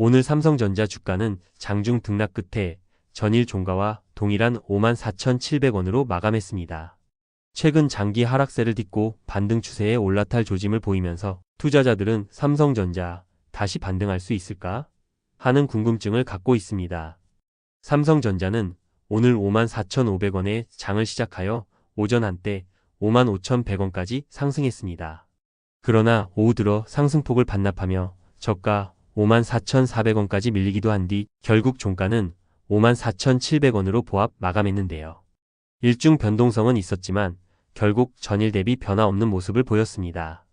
오늘 삼성전자 주가는 장중 등락 끝에 전일 종가와 동일한 54,700원으로 마감했습니다. 최근 장기 하락세를 딛고 반등 추세에 올라탈 조짐을 보이면서 투자자들은 삼성전자 다시 반등할 수 있을까 하는 궁금증을 갖고 있습니다. 삼성전자는 오늘 54,500원에 장을 시작하여 오전 한때 55,100원까지 상승했습니다. 그러나 오후 들어 상승폭을 반납하며 저가 54,400원까지 밀리기도 한 뒤 결국 종가는 54,700원으로 보합 마감했는데요. 일중 변동성은 있었지만 결국 전일 대비 변화 없는 모습을 보였습니다.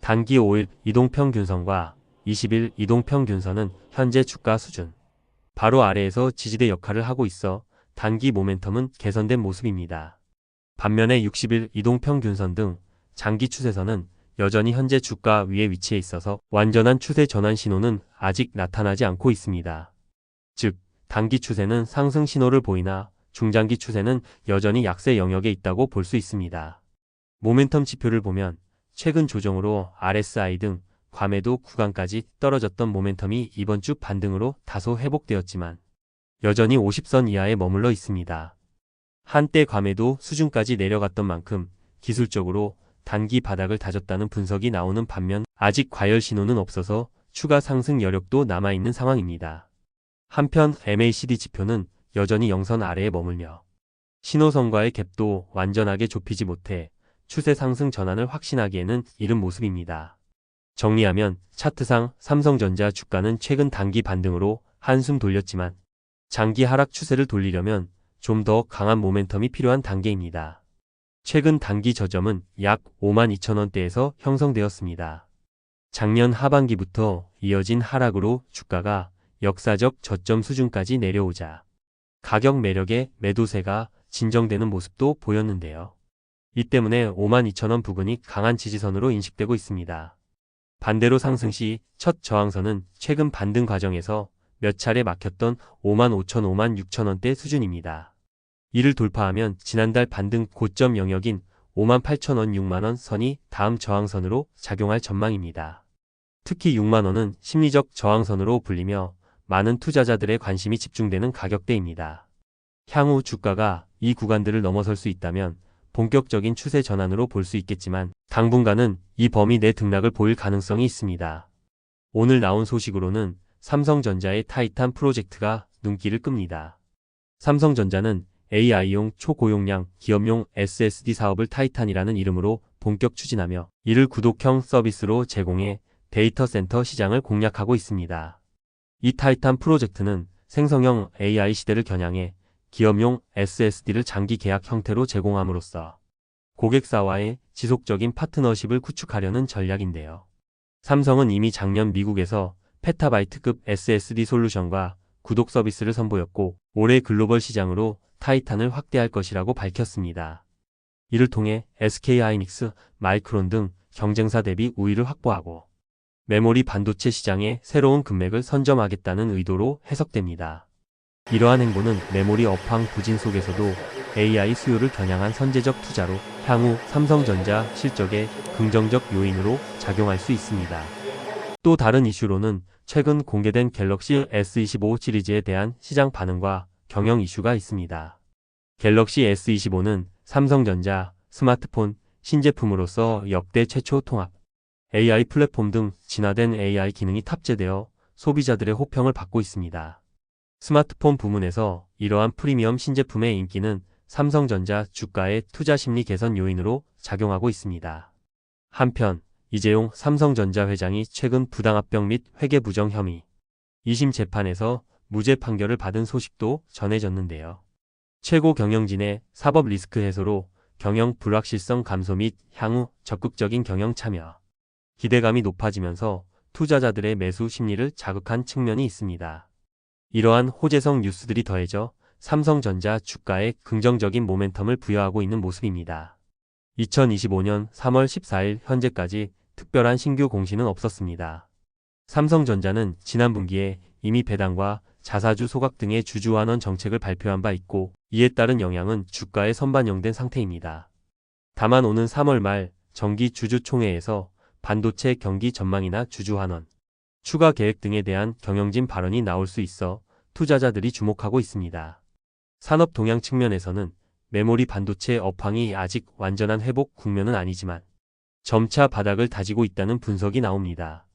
단기 5일 이동평균선과 20일 이동평균선은 현재 주가 수준 바로 아래에서 지지대 역할을 하고 있어 단기 모멘텀은 개선된 모습입니다. 반면에 60일 이동평균선 등 장기 추세선은 여전히 현재 주가 위에 위치해 있어서 완전한 추세 전환 신호는 아직 나타나지 않고 있습니다. 즉, 단기 추세는 상승 신호를 보이나 중장기 추세는 여전히 약세 영역에 있다고 볼 수 있습니다. 모멘텀 지표를 보면 최근 조정으로 RSI 등 과매도 구간까지 떨어졌던 모멘텀이 이번 주 반등으로 다소 회복되었지만 여전히 50선 이하에 머물러 있습니다. 한때 과매도 수준까지 내려갔던 만큼 기술적으로 단기 바닥을 다졌다는 분석이 나오는 반면 아직 과열 신호는 없어서 추가 상승 여력도 남아있는 상황입니다. 한편 MACD 지표는 여전히 영선 아래에 머물며 신호선과의 갭도 완전하게 좁히지 못해 추세 상승 전환을 확신하기에는 이른 모습입니다. 정리하면 차트상 삼성전자 주가는 최근 단기 반등으로 한숨 돌렸지만 장기 하락 추세를 돌리려면 좀 더 강한 모멘텀이 필요한 단계입니다. 최근 단기 저점은 약 52,000원대에서 형성되었습니다. 작년 하반기부터 이어진 하락으로 주가가 역사적 저점 수준까지 내려오자 가격 매력의 매도세가 진정되는 모습도 보였는데요. 이 때문에 52,000원 부근이 강한 지지선으로 인식되고 있습니다. 반대로 상승 시 첫 저항선은 최근 반등 과정에서 몇 차례 막혔던 55,000, 56,000원대 수준입니다. 이를 돌파하면 지난달 반등 고점 영역인 58,000원, 6만원 선이 다음 저항선으로 작용할 전망입니다. 특히 6만원은 심리적 저항선으로 불리며 많은 투자자들의 관심이 집중되는 가격대입니다. 향후 주가가 이 구간들을 넘어설 수 있다면 본격적인 추세 전환으로 볼 수 있겠지만 당분간은 이 범위 내 등락을 보일 가능성이 있습니다. 오늘 나온 소식으로는 삼성전자의 타이탄 프로젝트가 눈길을 끕니다. 삼성전자는 AI용 초고용량 기업용 SSD 사업을 타이탄이라는 이름으로 본격 추진하며 이를 구독형 서비스로 제공해 데이터 센터 시장을 공략하고 있습니다. 이 타이탄 프로젝트는 생성형 AI 시대를 겨냥해 기업용 SSD를 장기 계약 형태로 제공함으로써 고객사와의 지속적인 파트너십을 구축하려는 전략인데요. 삼성은 이미 작년 미국에서 페타바이트급 SSD 솔루션과 구독 서비스를 선보였고 올해 글로벌 시장으로 타이탄을 확대할 것이라고 밝혔습니다. 이를 통해 SK하이닉스, 마이크론 등 경쟁사 대비 우위를 확보하고 메모리 반도체 시장에 새로운 금맥을 선점하겠다는 의도로 해석됩니다. 이러한 행보는 메모리 업황 부진 속에서도 AI 수요를 겨냥한 선제적 투자로 향후 삼성전자 실적에 긍정적 요인으로 작용할 수 있습니다. 또 다른 이슈로는 최근 공개된 갤럭시 S25 시리즈에 대한 시장 반응과 경영 이슈가 있습니다. 갤럭시 S25는 삼성전자 스마트폰 신제품으로서 역대 최초 통합, AI 플랫폼 등 진화된 AI 기능이 탑재되어 소비자들의 호평을 받고 있습니다. 스마트폰 부문에서 이러한 프리미엄 신제품의 인기는 삼성전자 주가의 투자 심리 개선 요인으로 작용하고 있습니다. 한편 이재용 삼성전자 회장이 최근 부당합병 및 회계부정 혐의 2심 재판에서 무죄 판결을 받은 소식도 전해졌는데요. 최고 경영진의 사법 리스크 해소로 경영 불확실성 감소 및 향후 적극적인 경영 참여, 기대감이 높아지면서 투자자들의 매수 심리를 자극한 측면이 있습니다. 이러한 호재성 뉴스들이 더해져 삼성전자 주가에 긍정적인 모멘텀을 부여하고 있는 모습입니다. 2025년 3월 14일 현재까지 특별한 신규 공시는 없었습니다. 삼성전자는 지난 분기에 이미 배당과 자사주 소각 등의 주주 환원 정책을 발표한 바 있고 이에 따른 영향은 주가에 선반영된 상태입니다. 다만 오는 3월 말 정기 주주총회에서 반도체 경기 전망이나 주주 환원, 추가 계획 등에 대한 경영진 발언이 나올 수 있어 투자자들이 주목하고 있습니다. 산업 동향 측면에서는 메모리 반도체 업황이 아직 완전한 회복 국면은 아니지만 점차 바닥을 다지고 있다는 분석이 나옵니다.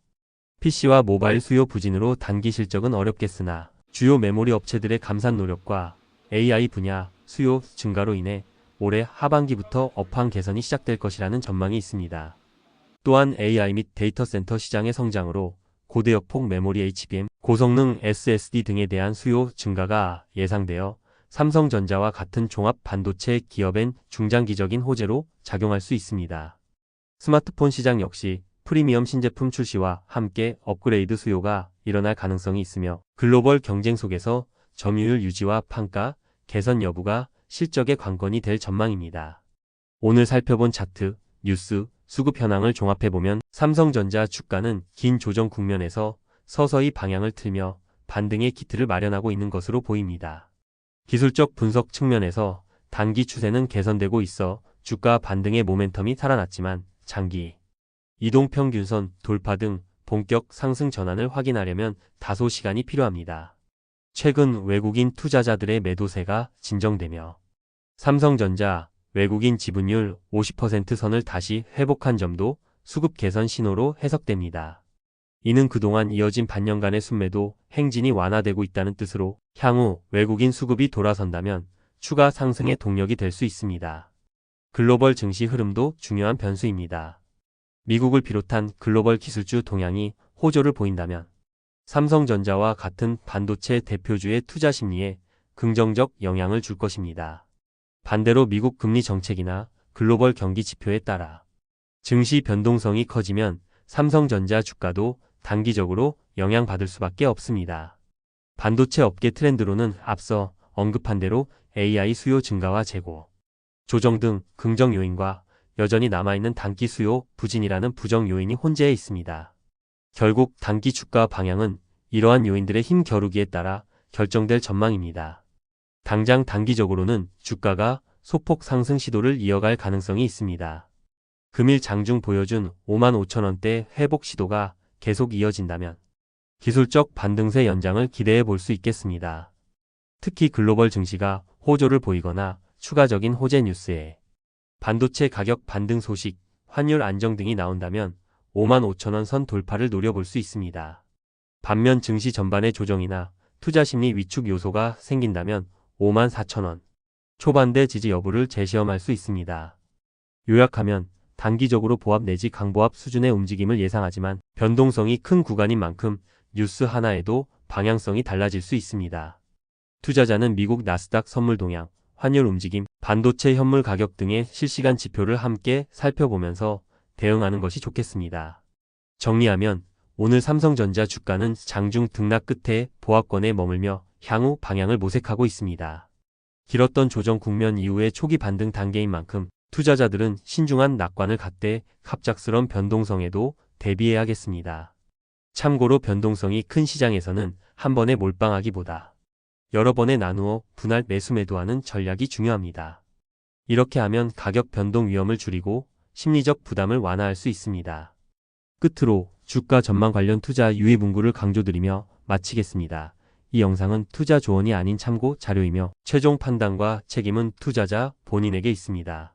PC와 모바일 수요 부진으로 단기 실적은 어렵겠으나 주요 메모리 업체들의 감산 노력과 AI 분야 수요 증가로 인해 올해 하반기부터 업황 개선이 시작될 것이라는 전망이 있습니다. 또한 AI 및 데이터 센터 시장의 성장으로 고대역폭 메모리 HBM, 고성능 SSD 등에 대한 수요 증가가 예상되어 삼성전자와 같은 종합 반도체 기업엔 중장기적인 호재로 작용할 수 있습니다. 스마트폰 시장 역시 프리미엄 신제품 출시와 함께 업그레이드 수요가 일어날 가능성이 있으며 글로벌 경쟁 속에서 점유율 유지와 판가 개선 여부가 실적의 관건이 될 전망입니다. 오늘 살펴본 차트, 뉴스, 수급 현황을 종합해보면 삼성전자 주가는 긴 조정 국면에서 서서히 방향을 틀며 반등의 기틀을 마련하고 있는 것으로 보입니다. 기술적 분석 측면에서 단기 추세는 개선되고 있어 주가 반등의 모멘텀이 살아났지만 장기 이동평균선 돌파 등 본격 상승 전환을 확인하려면 다소 시간이 필요합니다. 최근 외국인 투자자들의 매도세가 진정되며 삼성전자 외국인 지분율 50% 선을 다시 회복한 점도 수급 개선 신호로 해석됩니다. 이는 그동안 이어진 반년간의 순매도 행진이 완화되고 있다는 뜻으로 향후 외국인 수급이 돌아선다면 추가 상승의 동력이 될 수 있습니다. 글로벌 증시 흐름도 중요한 변수입니다. 미국을 비롯한 글로벌 기술주 동향이 호조를 보인다면 삼성전자와 같은 반도체 대표주의 투자 심리에 긍정적 영향을 줄 것입니다. 반대로 미국 금리 정책이나 글로벌 경기 지표에 따라 증시 변동성이 커지면 삼성전자 주가도 단기적으로 영향받을 수밖에 없습니다. 반도체 업계 트렌드로는 앞서 언급한 대로 AI 수요 증가와 재고, 조정 등 긍정 요인과 여전히 남아있는 단기 수요 부진이라는 부정 요인이 혼재해 있습니다. 결국 단기 주가 방향은 이러한 요인들의 힘 겨루기에 따라 결정될 전망입니다. 당장 단기적으로는 주가가 소폭 상승 시도를 이어갈 가능성이 있습니다. 금일 장중 보여준 55,000원대 회복 시도가 계속 이어진다면 기술적 반등세 연장을 기대해 볼 수 있겠습니다. 특히 글로벌 증시가 호조를 보이거나 추가적인 호재 뉴스에 반도체 가격 반등 소식, 환율 안정 등이 나온다면 55,000원 선 돌파를 노려볼 수 있습니다. 반면 증시 전반의 조정이나 투자심리 위축 요소가 생긴다면 54,000원 초반대 지지 여부를 재시험할 수 있습니다. 요약하면 단기적으로 보합 내지 강보합 수준의 움직임을 예상하지만 변동성이 큰 구간인 만큼 뉴스 하나에도 방향성이 달라질 수 있습니다. 투자자는 미국 나스닥 선물 동향, 환율 움직임, 반도체 현물 가격 등의 실시간 지표를 함께 살펴보면서 대응하는 것이 좋겠습니다. 정리하면 오늘 삼성전자 주가는 장중 등락 끝에 보합권에 머물며 향후 방향을 모색하고 있습니다. 길었던 조정 국면 이후의 초기 반등 단계인 만큼 투자자들은 신중한 낙관을 갖되 갑작스런 변동성에도 대비해야겠습니다. 참고로 변동성이 큰 시장에서는 한 번에 몰빵하기보다 여러 번에 나누어 분할 매수 매도하는 전략이 중요합니다. 이렇게 하면 가격 변동 위험을 줄이고 심리적 부담을 완화할 수 있습니다. 끝으로 주가 전망 관련 투자 유의 문구를 강조드리며 마치겠습니다. 이 영상은 투자 조언이 아닌 참고 자료이며 최종 판단과 책임은 투자자 본인에게 있습니다.